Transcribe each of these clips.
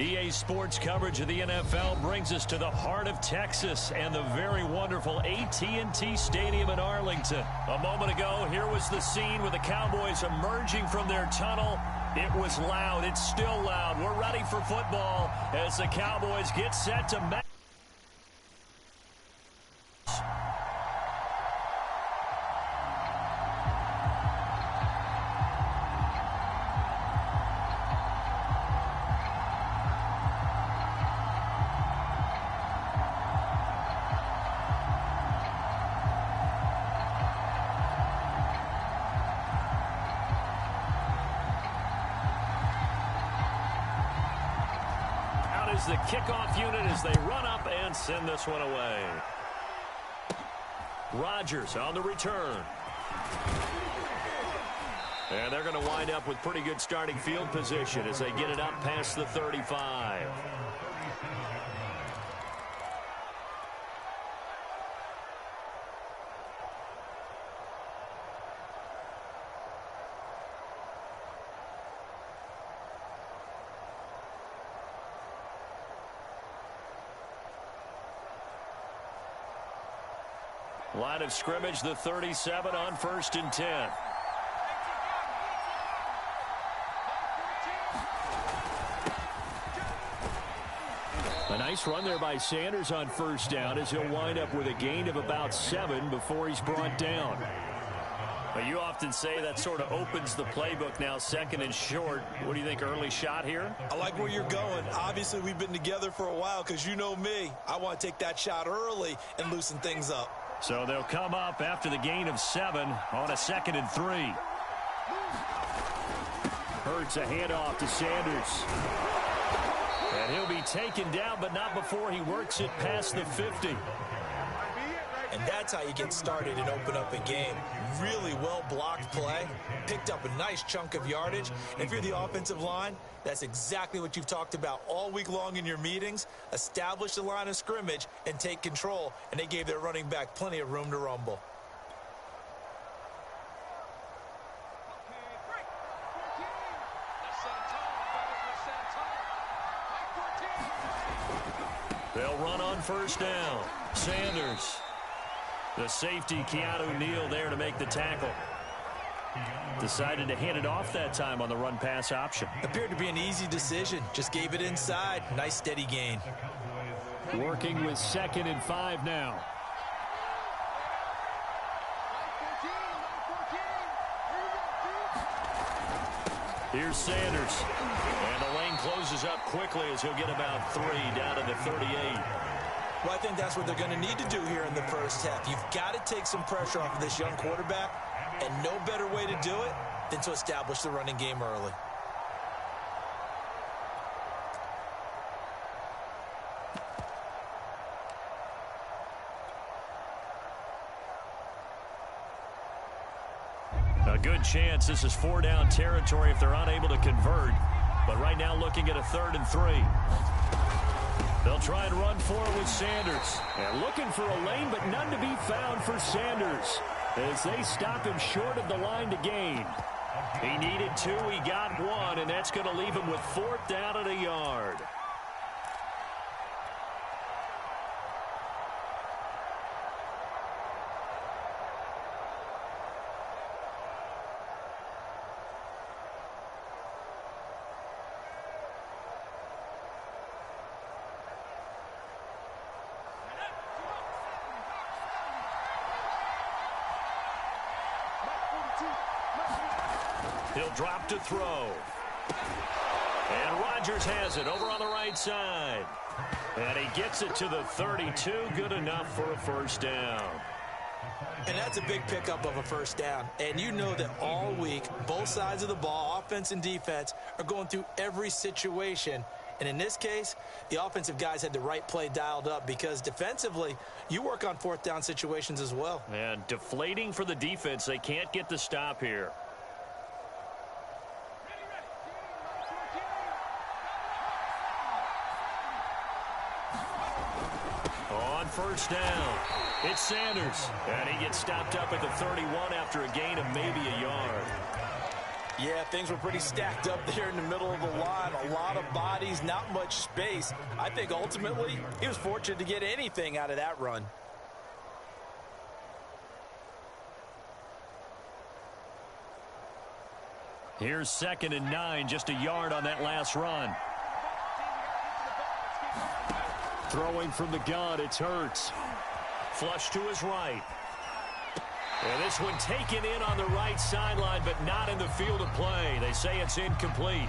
EA Sports coverage of the NFL brings us to the heart of Texas and the very wonderful AT&T Stadium in Arlington. A moment ago, here was the scene with the Cowboys emerging from their tunnel. It was loud. It's still loud. We're ready for football as the Cowboys get set to match. The kickoff unit as they run up and send this one away. Rodgers on the return. And they're going to wind up with pretty good starting field position as they get it up past the 35. Line of scrimmage, the 37 on 1st and 10. A nice run there by Sanders on 1st down as he'll wind up with a gain of about 7 before he's brought down. But you often say that sort of opens the playbook now, 2nd and short. What do you think, early shot here? I like where you're going. Obviously, we've been together for a while because you know me. I want to take that shot early and loosen things up. So they'll come up after the gain of 7 on a 2nd and 3. Hurts a handoff to Sanders. And he'll be taken down, but not before he works it past the 50. And that's how you get started and open up a game. Really well-blocked play. Picked up a nice chunk of yardage. And if you're the offensive line, that's exactly what you've talked about all week long in your meetings. Establish the line of scrimmage and take control. And they gave their running back plenty of room to rumble. They'll run on 1st down. Sanders. The safety, Keanu Neal, there to make the tackle. Decided to hand it off that time on the run-pass option. Appeared to be an easy decision. Just gave it inside. Nice, steady gain. Working with 2nd and 5 now. Here's Sanders. And the lane closes up quickly as he'll get about 3 down to the 38. Well, I think that's what they're going to need to do here in the first half. You've got to take some pressure off of this young quarterback, and no better way to do it than to establish the running game early. A good chance this is 4-down territory if they're unable to convert. But right now looking at a 3rd and 3. They'll try and run for it with Sanders. And looking for a lane, but none to be found for Sanders as they stop him short of the line to gain. He needed 2, he got 1, and that's going to leave him with 4th down at a yard. He'll drop to throw. And Rodgers has it over on the right side. And he gets it to the 32. Good enough for a 1st down. And that's a big pickup of a 1st down. And you know that all week, both sides of the ball, offense and defense, are going through every situation. And in this case, the offensive guys had the right play dialed up because defensively, you work on 4th down situations as well. And deflating for the defense. They can't get the stop here. On 1st down, it's Sanders. And he gets stopped up at the 31 after a gain of maybe a yard. Yeah, things were pretty stacked up there in the middle of the line. A lot of bodies, not much space. I think ultimately he was fortunate to get anything out of that run. Here's 2nd and 9, just a yard on that last run. Throwing from the gun, it's Hurts. Flush to his right. And this one taken in on the right sideline, but not in the field of play. They say it's incomplete.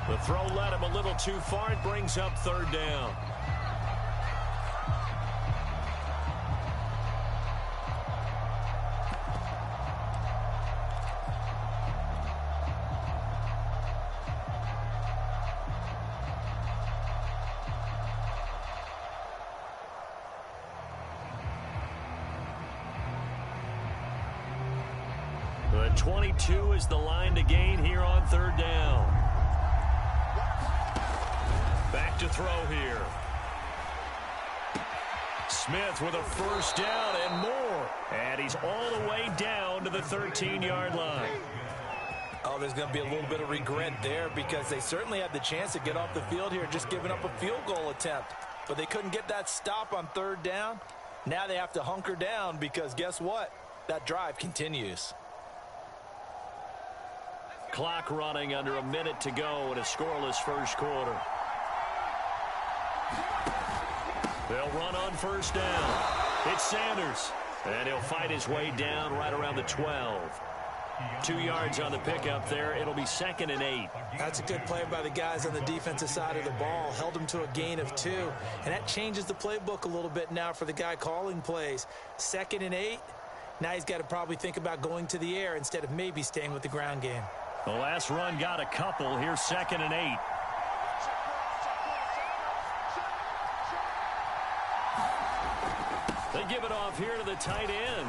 The throw led him a little too far. It brings up 3rd down. The 22 is the line to gain here on 3rd down. Back to throw here. Smith with a 1st down and more. And he's all the way down to the 13-yard line. Oh, there's going to be a little bit of regret there because they certainly had the chance to get off the field here, just giving up a field goal attempt. But they couldn't get that stop on 3rd down. Now they have to hunker down because guess what? That drive continues. Clock running under a minute to go in a scoreless 1st quarter. They'll run on 1st down. It's Sanders. And he'll fight his way down right around the 12. 2 yards on the pickup there. It'll be 2nd and 8. That's a good play by the guys on the defensive side of the ball. Held him to a gain of 2. And that changes the playbook a little bit now for the guy calling plays. 2nd and 8. Now he's got to probably think about going to the air instead of maybe staying with the ground game. The last run got a couple. Here's 2nd and 8. They give it off here to the tight end.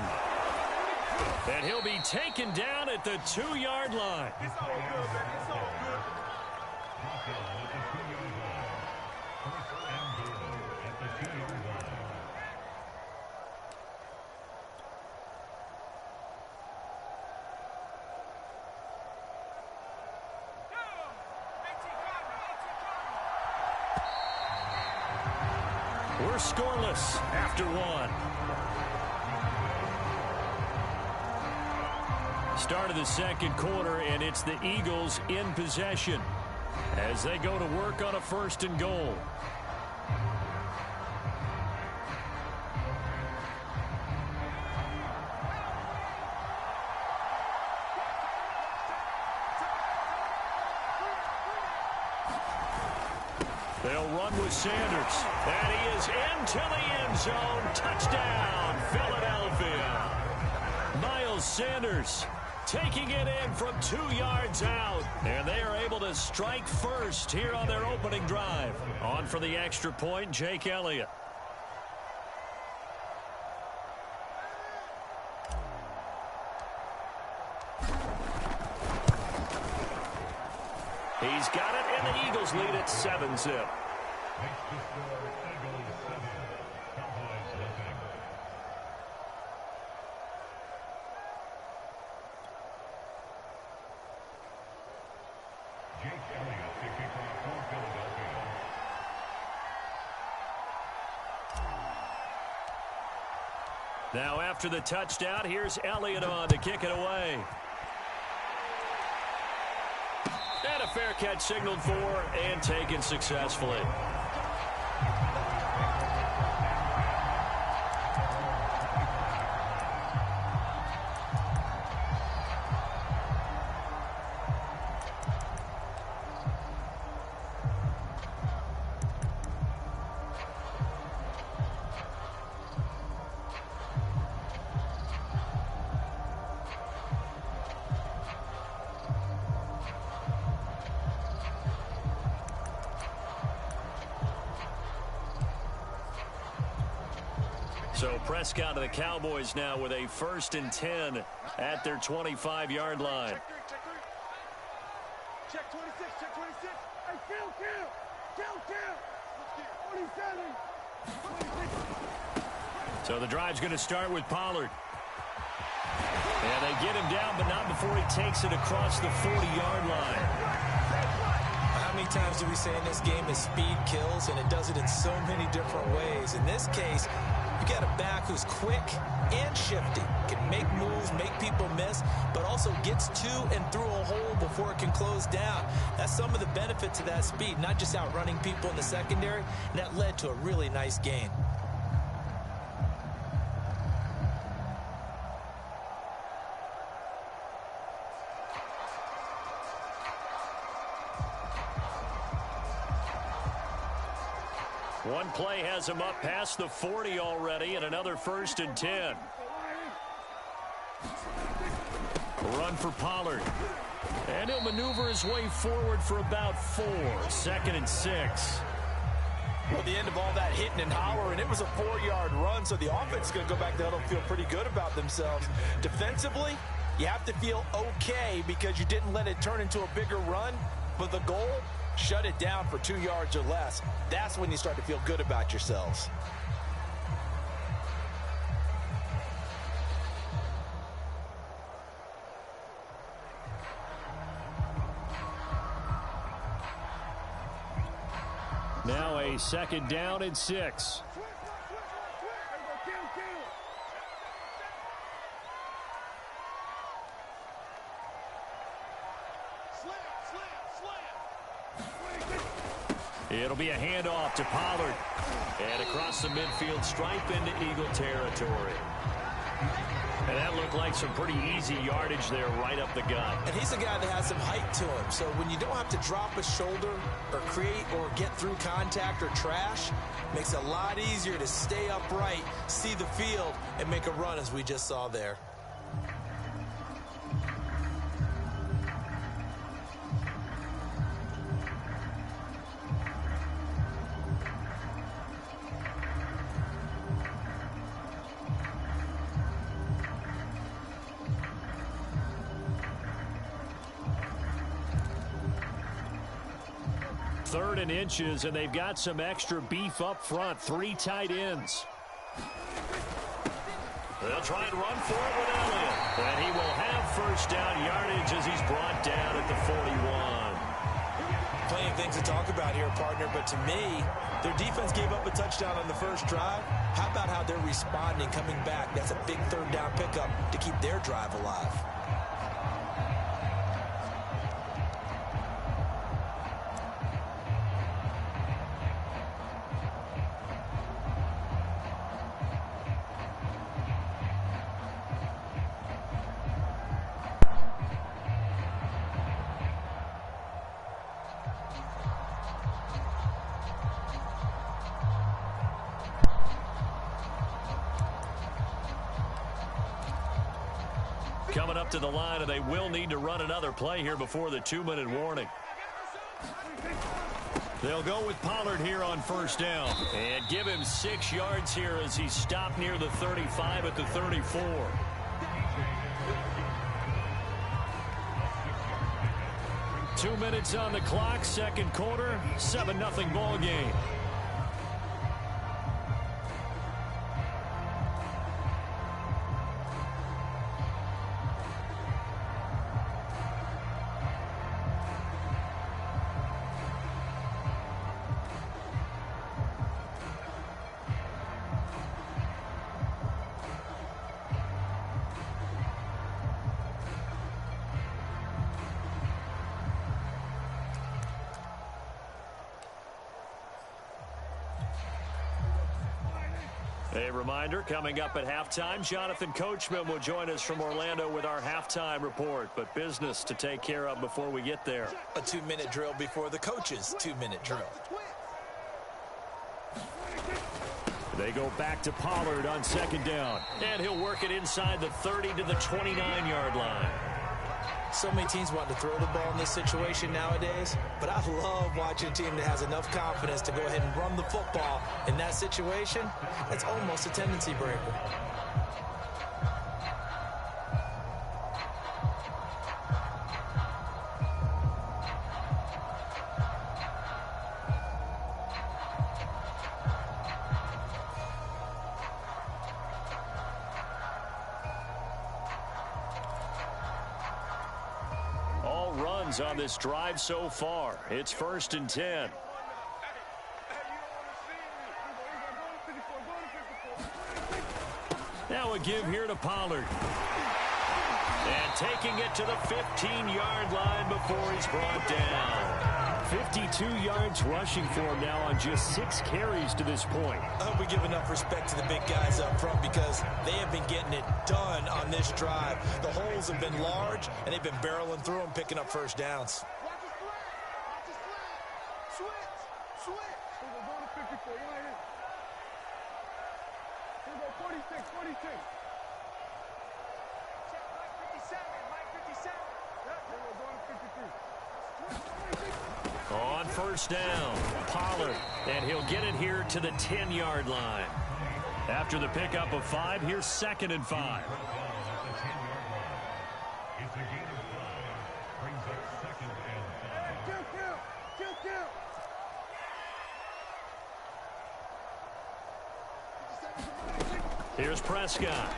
And he'll be taken down at the 2-yard line. It's all good, man. It's all good. We're scoreless after 1. Start of the 2nd quarter, and it's the Eagles in possession as they go to work on a 1st and goal. They'll run with Sanders. And he is into the end zone. Touchdown, Philadelphia. Miles Sanders taking it in from 2 yards out. And they are able to strike first here on their opening drive. On for the extra point, Jake Elliott. He's got it, and the Eagles lead at 7-zip. Now after the touchdown, here's Elliott on to kick it away. And a fair catch signaled for and taken successfully. So Prescott to the Cowboys now with a 1st and 10 at their 25-yard line. Check 26, check 26. Hey, count. 27, 26. So the drive's going to start with Pollard. And they get him down, but not before he takes it across the 40-yard line. How many times do we say in this game that speed kills, and it does it in so many different ways? In this case, you got a back who's quick and shifty, can make moves, make people miss, but also gets to and through a hole before it can close down. That's some of the benefits of that speed, not just outrunning people in the secondary, and that led to a really nice gain. One play has him up past the 40 already, and another 1st and 10. Run for Pollard. And he'll maneuver his way forward for about 4. 2nd and 6. Well, the end of all that hitting and hollering, it was a 4-yard run, so the offense is going to go back to huddle and feel pretty good about themselves. Defensively, you have to feel okay because you didn't let it turn into a bigger run, but the goal, shut it down for 2 yards or less. That's when you start to feel good about yourselves. Now a 2nd down and 6. It'll be a handoff to Pollard. And across the midfield stripe into Eagle territory. And that looked like some pretty easy yardage there right up the gut. And he's a guy that has some height to him. So when you don't have to drop a shoulder or create or get through contact or trash, makes it a lot easier to stay upright, see the field, and make a run as we just saw there. Third and inches, and they've got some extra beef up front. 3 tight ends. They'll try and run for it with Elliott. And he will have 1st down yardage as he's brought down at the 41. Plenty of things to talk about here, partner, but to me, their defense gave up a touchdown on the first drive. How about how they're responding, coming back? That's a big 3rd down pickup to keep their drive alive. Coming up to the line, and they will need to run another play here before the 2-minute warning. They'll go with Pollard here on 1st down. And give him 6 yards here as he's stopped near the 35 at the 34. Two minutes on the clock, 2nd quarter, 7-0 ball game. A reminder, coming up at halftime, Jonathan Coachman will join us from Orlando with our halftime report, but business to take care of before we get there. A 2-minute drill before the coach's 2-minute drill. They go back to Pollard on 2nd down, and he'll work it inside the 30 to the 29-yard line. So many teams want to throw the ball in this situation nowadays, but I love watching a team that has enough confidence to go ahead and run the football in that situation. That's almost a tendency breaker. downs on this drive so far. It's 1st and 10. Now a give here to Pollard. And taking it to the 15-yard line before he's brought down. 52 yards rushing for him now on just 6 carries to this point. I hope we give enough respect to the big guys up front because they have been getting it done on this drive. The holes have been large, and they've been barreling through them, picking up first downs. On first down, Pollard, and he'll get it here to the 10-yard line. After the pickup of 5, here's 2nd and 5. Here's Prescott.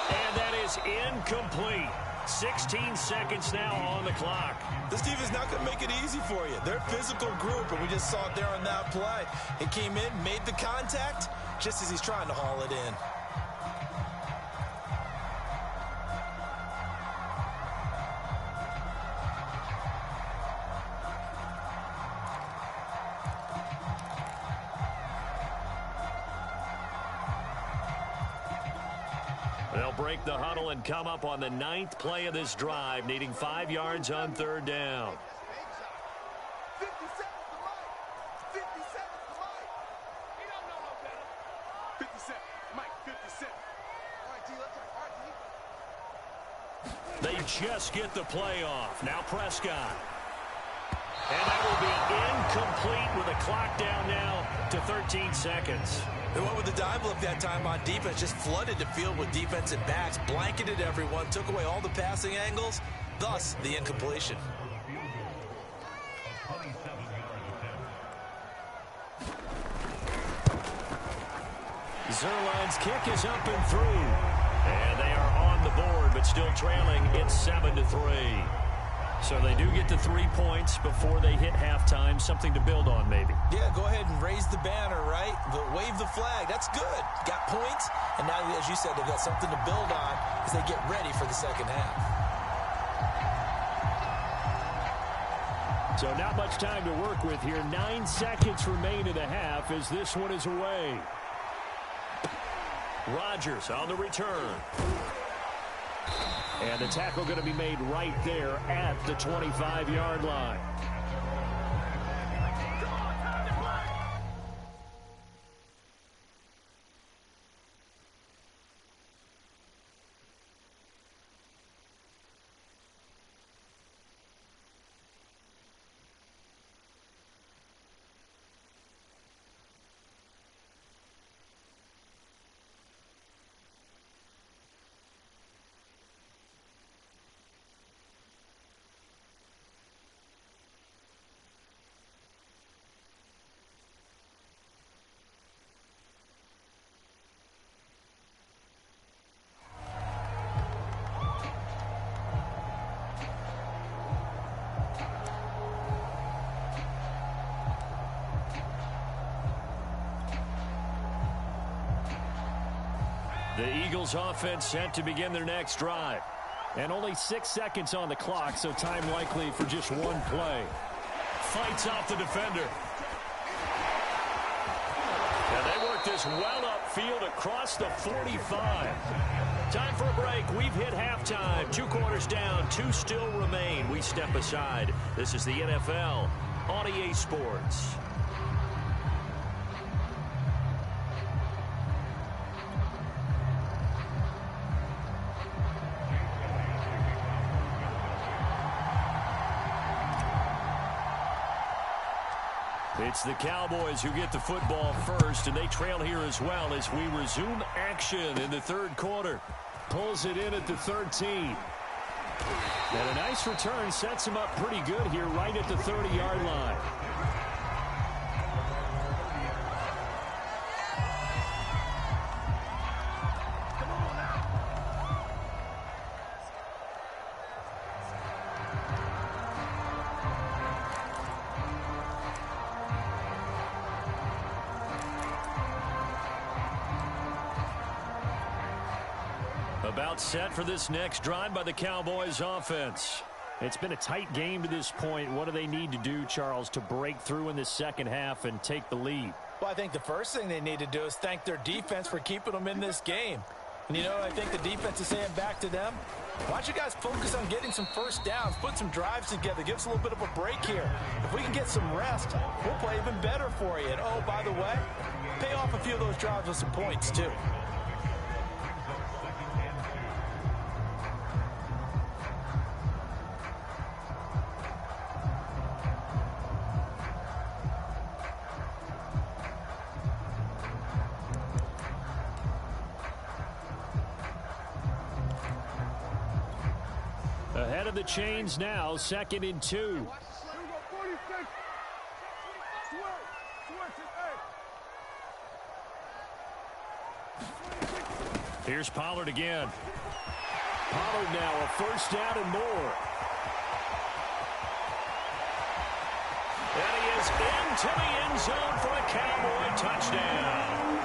And that is incomplete. 16 seconds now on the clock. This defense is not going to make it easy for you. They're a physical group, and we just saw it there on that play. It came in, made the contact, just as he's trying to haul it in. They'll break the huddle and come up on the 9th play of this drive, needing 5 yards on 3rd down. 50 seconds to Mike. 50 seconds to Mike. He don't know no better. 50 seconds. Mike, 50 seconds. All right, T, let's go. All right, T. They just get the play off. Now Prescott. And that will be incomplete with a clock down now to 13 seconds. They went with the dive look that time on defense, just flooded the field with defensive backs, blanketed everyone, took away all the passing angles, thus the incompletion. Zerline's kick is up and through. And they are on the board, but still trailing. It's 7-3. So they do get the 3 points before they hit halftime. Something to build on, maybe. Yeah, go ahead and raise the banner, right? Wave the flag. That's good. Got points, and now, as you said, they've got something to build on as they get ready for the second half. So not much time to work with here. 9 seconds remain in the half as this one is away. Rodgers on the return. And the tackle going to be made right there at the 25-yard line. The Eagles offense set to begin their next drive. And only 6 seconds on the clock, so time likely for just one play. Fights off the defender. And they work this well upfield across the 45. Time for a break. We've hit halftime. 2 quarters down, 2 still remain. We step aside. This is the NFL on EA Sports. It's the Cowboys who get the football first, and they trail here as well as we resume action in the 3rd quarter. Pulls it in at the 13. And a nice return sets him up pretty good here right at the 30-yard line. About set for this next drive by the Cowboys offense. It's been a tight game to this point. What do they need to do, Charles, to break through in the second half and take the lead? Well, I think the first thing they need to do is thank their defense for keeping them in this game. And, you know, I think the defense is saying back to them, why don't you guys focus on getting some first downs, put some drives together, give us a little bit of a break here. If we can get some rest, we'll play even better for you. And, oh, by the way, pay off a few of those drives with some points, too. Ahead of the chains now, 2nd and 2. Here's Pollard again. Pollard now a first down and more. And he is into the end zone for a Cowboy touchdown.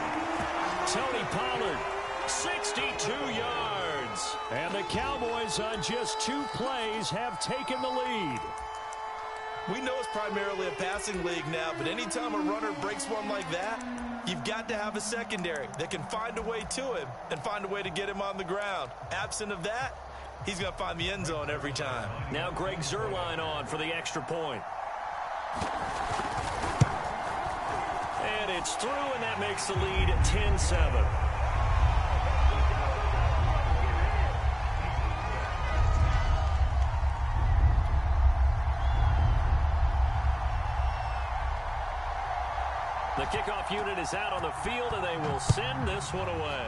Tony Pollard, 62 yards. And the Cowboys on just 2 plays have taken the lead. We know it's primarily a passing league now, but anytime a runner breaks one like that, you've got to have a secondary that can find a way to him and find a way to get him on the ground. Absent of that, he's going to find the end zone every time. Now Greg Zuerlein on for the extra point. And it's through, and that makes the lead 10-7. The kickoff unit is out on the field, and they will send this one away.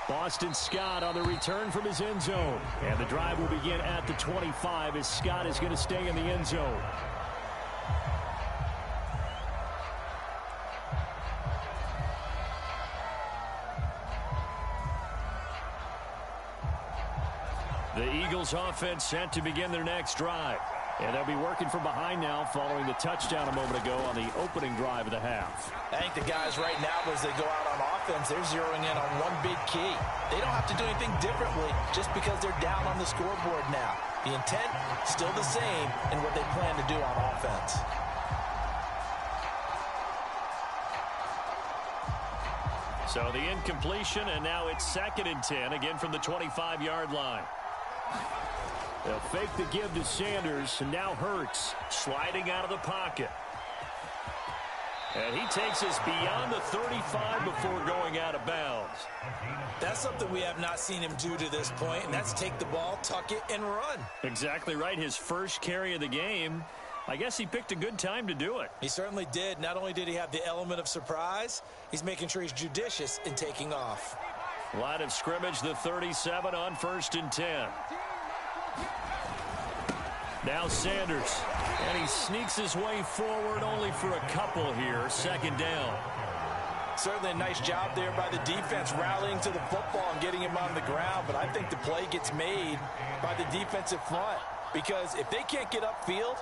Boston Scott on the return from his end zone. And the drive will begin at the 25 as Scott is going to stay in the end zone. The Eagles offense set to begin their next drive. And they'll be working from behind now following the touchdown a moment ago on the opening drive of the half. I think the guys right now, as they go out on offense, they're zeroing in on one big key. They don't have to do anything differently just because they're down on the scoreboard now. The intent, still the same in what they plan to do on offense. So the incompletion, and now it's 2nd and 10, again from the 25-yard line. They'll fake the give to Sanders, and now Hurts Sliding out of the pocket. And he takes us beyond the 35 before going out of bounds. That's something we have not seen him do to this point, and that's take the ball, tuck it, and run. Exactly right. His first carry of the game. I guess he picked a good time to do it. He certainly did. Not only did he have the element of surprise, he's making sure he's judicious in taking off. Line of scrimmage, the 37 on 1st and 10. Now Sanders, and he sneaks his way forward only for a couple here. 2nd down. Certainly a nice job there by the defense rallying to the football and getting him on the ground, but I think the play gets made by the defensive front because if they can't get upfield,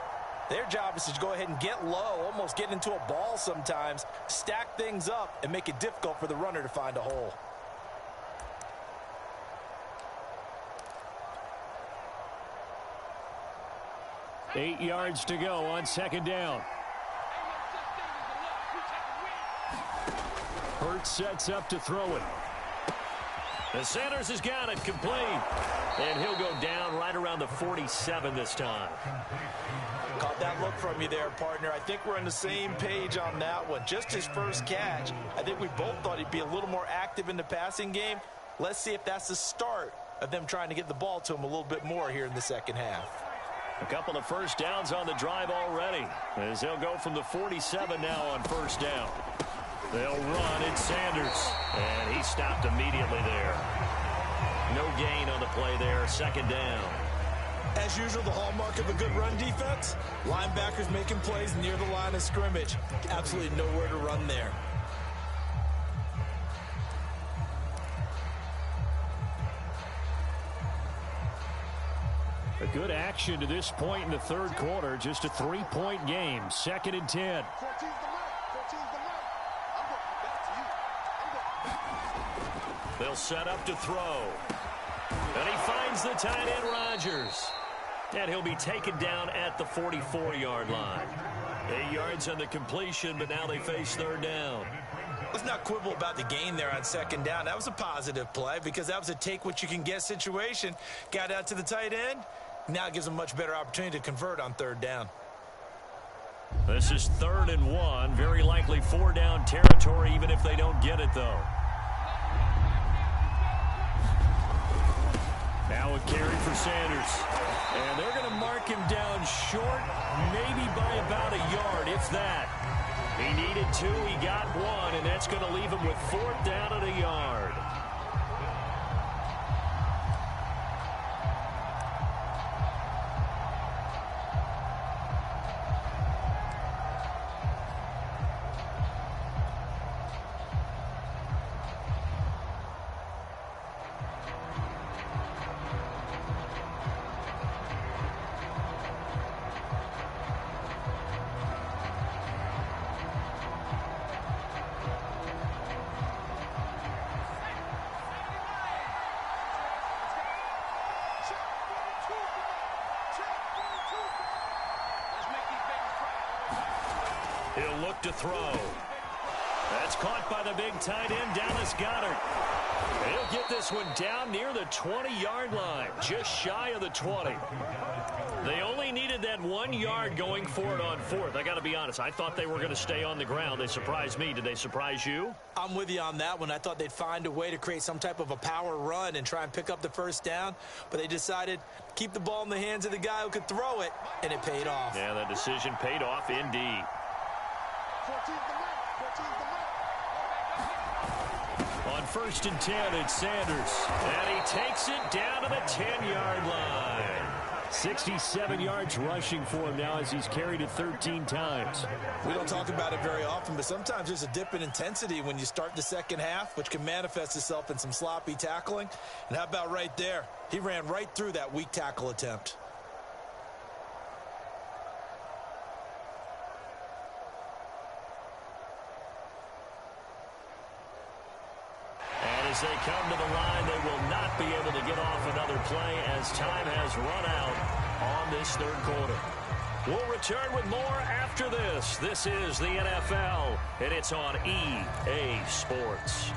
their job is to go ahead and get low, almost get into a ball sometimes, stack things up, and make it difficult for the runner to find a hole. Eight yards to go on 2nd down. Hurts sets up to throw it. And Sanders has got it complete. And he'll go down right around the 47 this time. Caught that look from you there, partner. I think we're on the same page on that one. Just his first catch. I think we both thought he'd be a little more active in the passing game. Let's see if that's the start of them trying to get the ball to him a little bit more here in the second half. A couple of first downs on the drive already, as they'll go from the 47 now on 1st down. They'll run. It's Sanders, and he stopped immediately there. No gain on the play there. 2nd down. As usual, the hallmark of a good run defense, linebackers making plays near the line of scrimmage. Absolutely nowhere to run there. A good action to this point in the 3rd quarter. Just a 3-point game. 2nd and 10. 14's the mark. 14's the mark. I'm going back to you. I'm going They'll set up to throw. And he finds the tight end, Rodgers. And he'll be taken down at the 44-yard line. 8 yards on the completion, but now they face third down. Let's not quibble about the gain there on second down. That was a positive play because that was a take-what-you-can-get situation. Got out to the tight end. Now it gives them a much better opportunity to convert on third down. This is 3rd and 1. Very likely 4-down territory, even if they don't get it, though. Now a carry for Sanders. And they're going to mark him down short, maybe by about a yard, if that. He needed 2, he got 1, and that's going to leave him with 4th down at a yard. He'll look to throw. That's caught by the big tight end, Dallas Goedert. He'll get this one down near the 20-yard line, just shy of the 20. They only needed that 1 yard going for it on 4th. I got to be honest, I thought they were going to stay on the ground. They surprised me. Did they surprise you? I'm with you on that one. I thought they'd find a way to create some type of a power run and try and pick up the first down, but they decided to keep the ball in the hands of the guy who could throw it, and it paid off. Yeah, that decision paid off indeed. On 1st and 10, it's Sanders. And he takes it down to the 10-yard line. 67 yards rushing for him now as he's carried it 13 times. We don't talk about it very often, but sometimes there's a dip in intensity when you start the second half, which can manifest itself in some sloppy tackling. And how about right there? He ran right through that weak tackle attempt. As they come to the line, they will not be able to get off another play as time has run out on this 3rd quarter. We'll return with more after this. This is the NFL, and it's on EA Sports.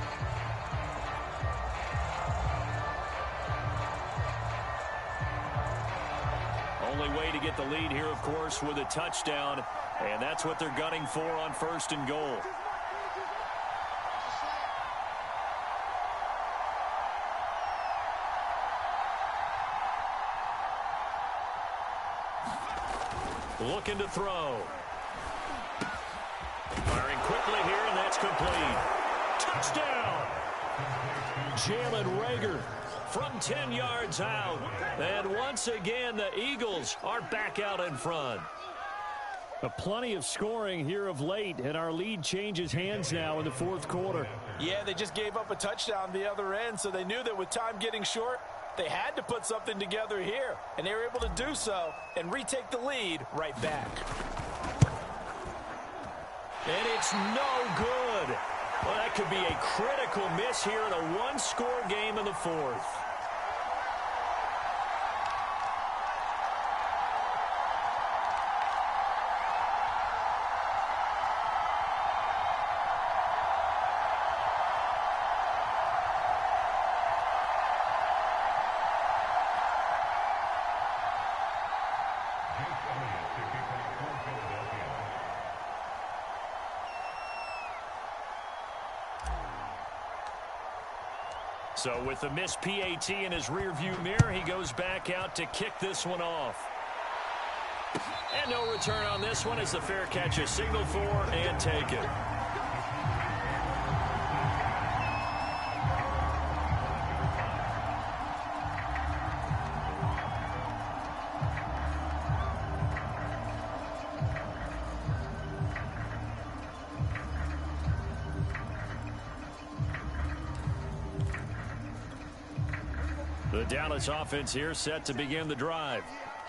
Only way to get the lead here, of course, with a touchdown, and that's what they're gunning for on 1st and goal. Looking to throw. Firing quickly here, and that's complete. Touchdown! Jalen Reagor from 10 yards out. And once again, the Eagles are back out in front. Plenty of scoring here of late, and our lead changes hands now in the 4th quarter. Yeah, they just gave up a touchdown the other end, so they knew that with time getting short, they had to put something together here, and they were able to do so and retake the lead right back. And it's no good. Well, that could be a critical miss here in a one-score game in the 4th. So with the missed PAT in his rearview mirror, he goes back out to kick this one off. And no return on this one as the fair catch is signaled for and taken. The Dallas offense here set to begin the drive.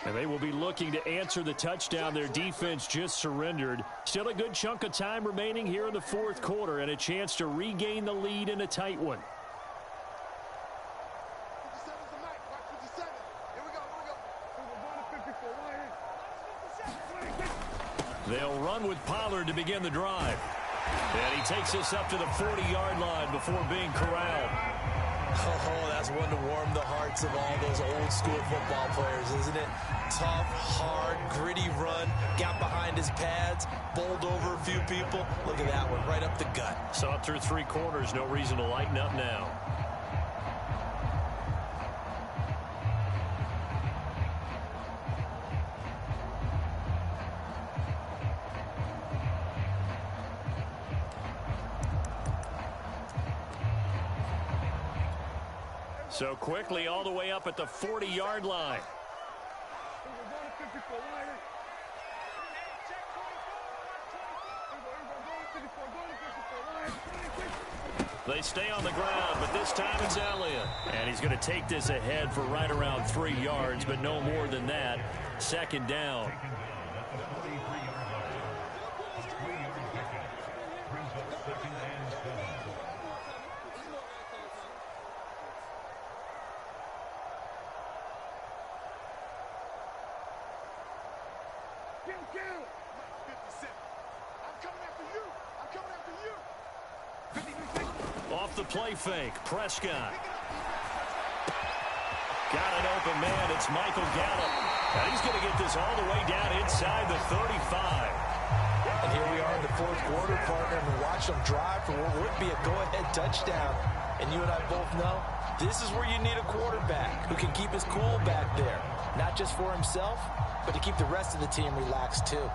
And they will be looking to answer the touchdown their defense just surrendered. Still a good chunk of time remaining here in the fourth quarter and a chance to regain the lead in a tight one. 57's the mic. Watch 57. Here we go. They'll run with Pollard to begin the drive. And he takes us up to the 40-yard line before being corralled. Oh, that's one to warm the hearts of all those old-school football players, isn't it? Tough, hard, gritty run, got behind his pads, bowled over a few people. Look at that one, right up the gut. Saw it through 3 quarters, no reason to lighten up now. So quickly all the way up at the 40-yard line. They stay on the ground, but this time it's Elliott. And he's going to take this ahead for right around 3 yards, but no more than that. Second down. Off the play fake, Prescott. Got an open man, it's Michael Gallup. And he's going to get this all the way down inside the 35. And here we are in the fourth quarter, partner, and we watch them drive for what would be a go-ahead touchdown. And you and I both know this is where you need a quarterback who can keep his cool back there. Not just for himself, but to keep the rest of the team relaxed too.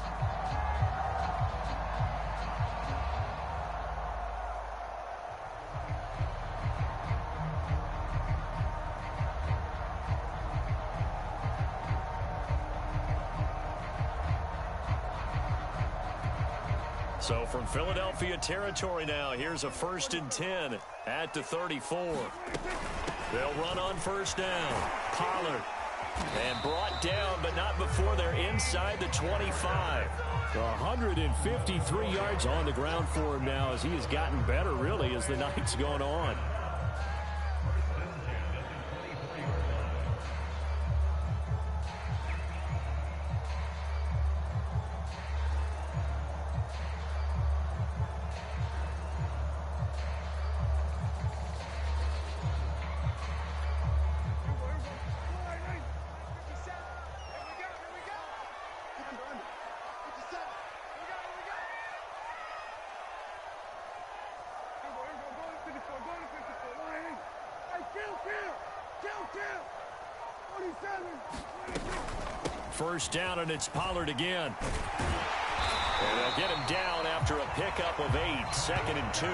So from Philadelphia territory now, here's a 1st and 10 at the 34. They'll run on first down. Pollard. And brought down, but not before they're inside the 25. 153 yards on the ground for him now as he has gotten better, really, as the night's gone on. First down, and it's Pollard again. And they'll get him down after a pickup of 8, 2nd and 2.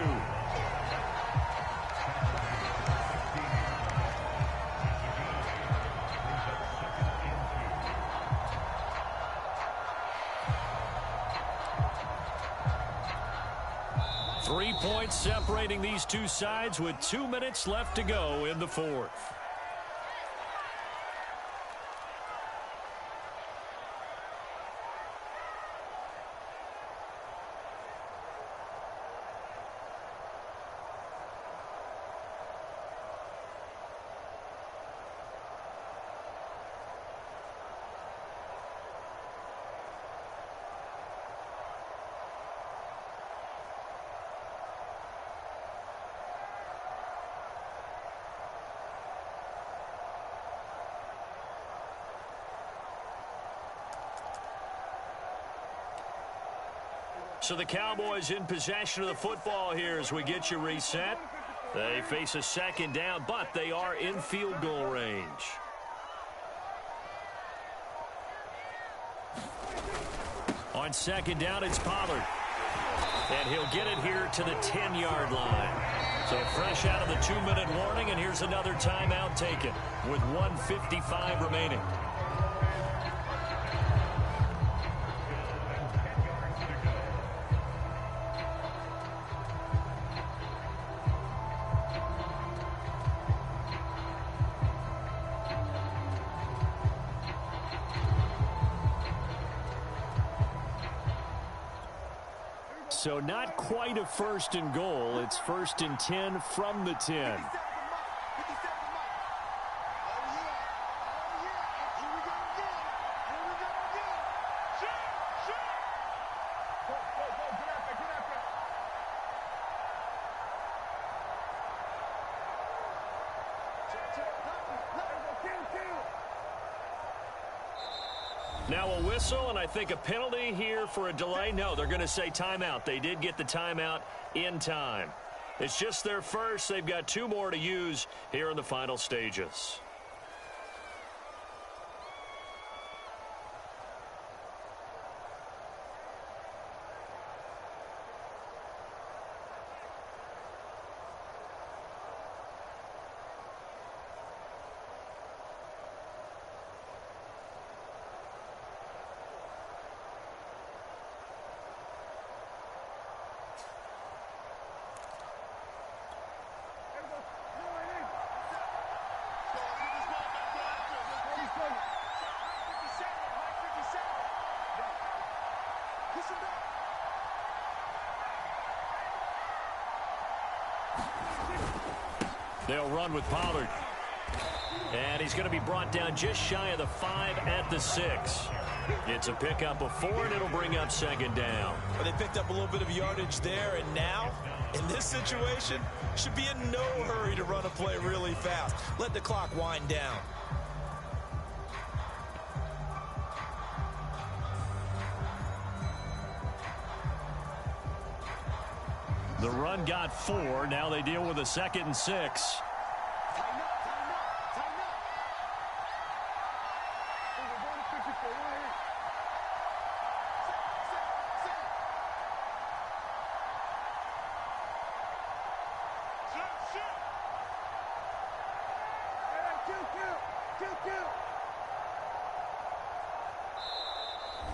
Three points separating these two sides with 2 minutes left to go in the fourth. So the Cowboys in possession of the football here as we get you reset. They face a 2nd down, but they are in field goal range. On 2nd down, it's Pollard. And he'll get it here to the 10-yard line. So fresh out of the 2-minute warning, and here's another timeout taken with 1:55 remaining. So not quite a first and goal. It's first and 10 from the 10. Now a whistle, and I think a penalty here for a delay. No, they're going to say timeout. They did get the timeout in time. It's just their first. They've got 2 more to use here in the final stages. They'll run with Pollard. And he's going to be brought down just shy of the 5 at the 6. It's a pickup of 4, and it'll bring up second down. Well, they picked up a little bit of yardage there, and now, in this situation, should be in no hurry to run a play really fast. Let the clock wind down. The run got 4. Now they deal with a 2nd and 6.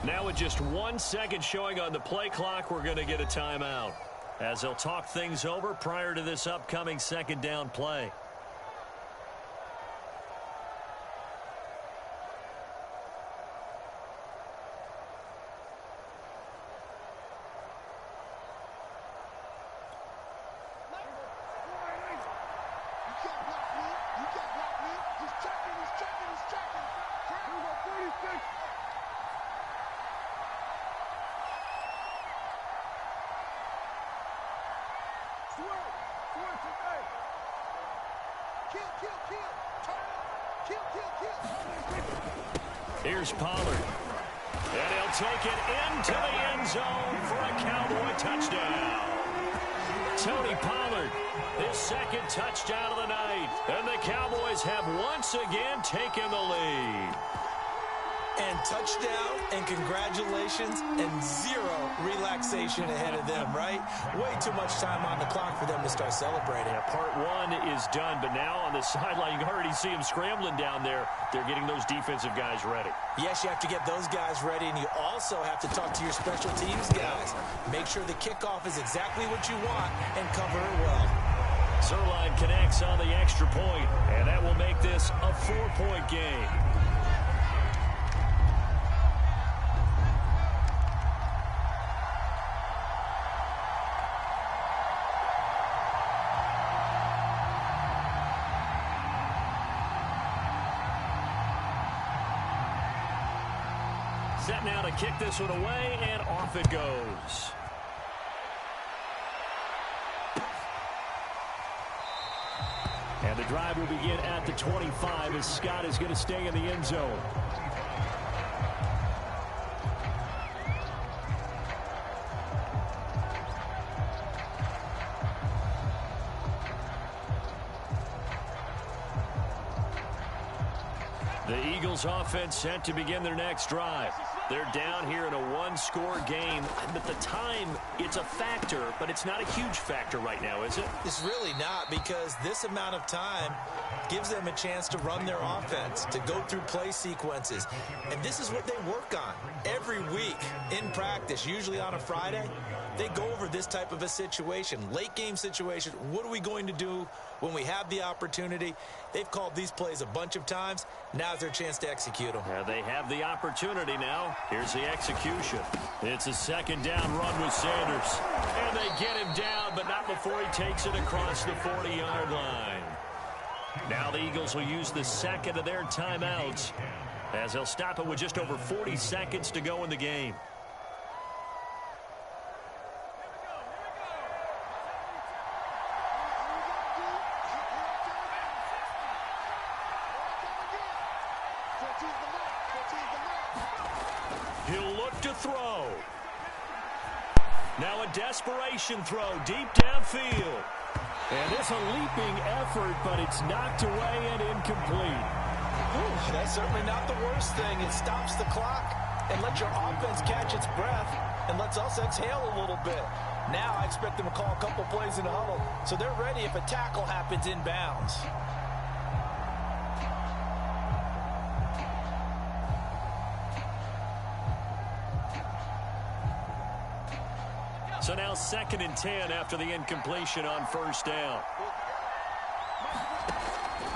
Now with just 1 second showing on the play clock, we're going to get a timeout, as they'll talk things over prior to this upcoming second down play. Here's Pollard. And he'll take it into the end zone for a Cowboy touchdown. Tony Pollard, his 2nd touchdown of the night. And the Cowboys have once again taken the lead. And touchdown, and congratulations, and 0 relaxation ahead of them, right? Way too much time on the clock for them to start celebrating. Yeah, part 1 is done, but now on the sideline, you can already see them scrambling down there. They're getting those defensive guys ready. Yes, you have to get those guys ready, and you also have to talk to your special teams guys. Make sure the kickoff is exactly what you want and cover it well. Zerline connects on the extra point, and that will make this a 4-point game. Set now to kick this one away, and off it goes. And the drive will begin at the 25 as Scott is going to stay in the end zone. The Eagles offense set to begin their next drive. They're down here in a 1-score game. But the time, it's a factor, but it's not a huge factor right now, is it? It's really not, because this amount of time gives them a chance to run their offense, to go through play sequences. And this is what they work on every week in practice, usually on a Friday. They go over this type of a situation, late game situation. What are we going to do when we have the opportunity? They've called these plays a bunch of times. Now's their chance to execute them. They have the opportunity now. Here's the execution. It's a second down run with Sanders. And they get him down, but not before he takes it across the 40-yard line. Now the Eagles will use the second of their timeouts as they'll stop it with just over 40 seconds to go in the game. He'll look to throw. Now a desperation throw deep downfield. And it's a leaping effort, but it's knocked away and incomplete. Ooh, that's certainly not the worst thing. It stops the clock and lets your offense catch its breath and lets us exhale a little bit. Now I expect them to call a couple plays in the huddle so they're ready if a tackle happens inbounds. So now 2nd and 10 after the incompletion on first down.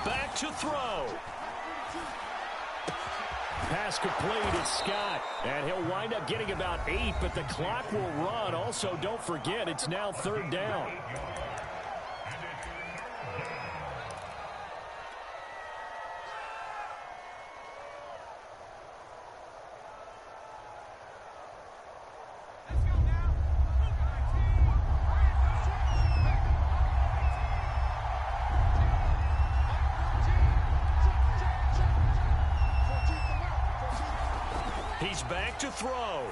Back to throw. Pass complete, it's Scott. And he'll wind up getting about 8, but the clock will run. Also, don't forget, it's now 3rd down. He's back to throw.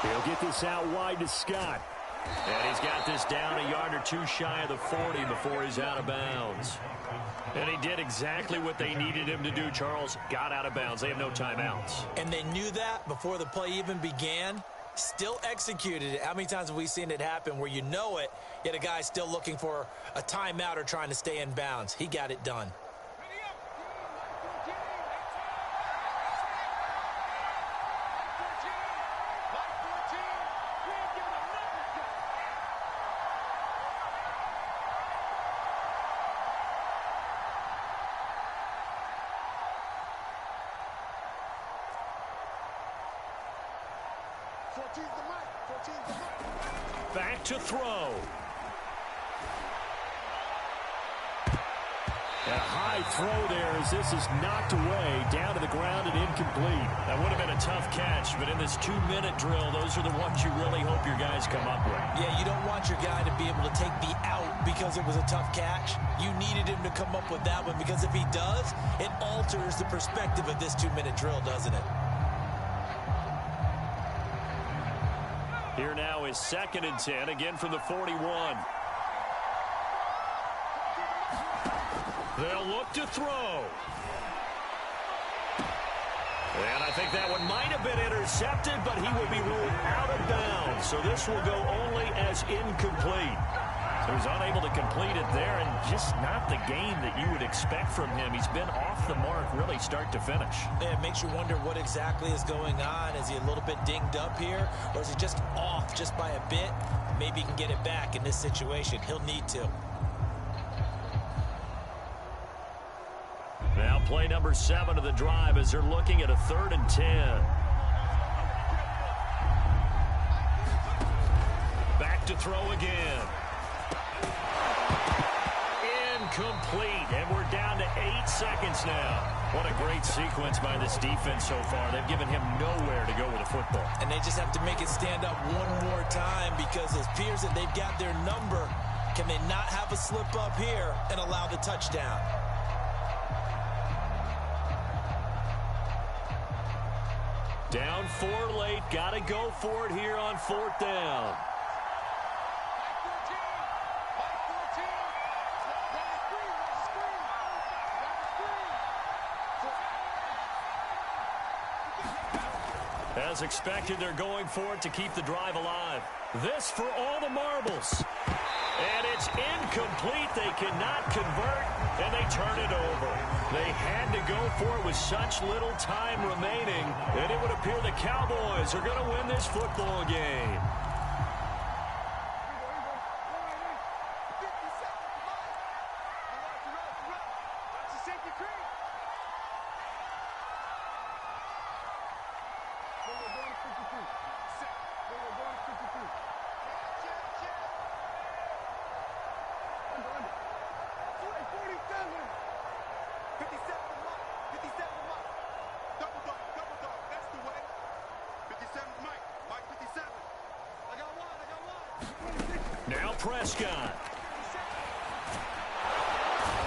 He'll get this out wide to Scott. And he's got this down a yard or two shy of the 40 before he's out of bounds. And he did exactly what they needed him to do, Charles. Got out of bounds. They have no timeouts. And they knew that before the play even began. Still executed it. How many times have we seen it happen where you know it, yet a guy's still looking for a timeout or trying to stay in bounds? He got it done. Back to throw. A high throw there as this is knocked away, down to the ground and incomplete. That would have been a tough catch, but in this 2-minute drill, those are the ones you really hope your guys come up with. Yeah, you don't want your guy to be able to take the out because it was a tough catch. You needed him to come up with that one because if he does, it alters the perspective of this 2-minute drill, doesn't it? Here now is 2nd and 10, again from the 41. They'll look to throw. And I think that one might have been intercepted, but he will be ruled out of bounds. So this will go only as incomplete. So he's unable to complete it there, and just not the game that you would expect from him. He's been off the mark really start to finish. Yeah, it makes you wonder what exactly is going on. Is he a little bit dinged up here, or is he just off just by a bit? Maybe he can get it back in this situation. He'll need to. Now play number 7 of the drive as they're looking at a 3rd and 10. Back to throw again. Incomplete, and we're down to 8 seconds now. What a great sequence by this defense so far. They've given him nowhere to go with the football. And they just have to make it stand up one more time because it appears that they've got their number. Can they not have a slip up here and allow the touchdown? Down 4 late, got to go for it here on 4th down. As expected, they're going for it to keep the drive alive. This for all the marbles. And it's incomplete. They cannot convert, and they turn it over. They had to go for it with such little time remaining, and it would appear the Cowboys are going to win this football game. Now Prescott.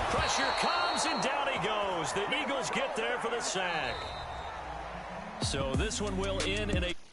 Pressure comes, and down he goes. The Eagles get there for the sack. So this one will end in a...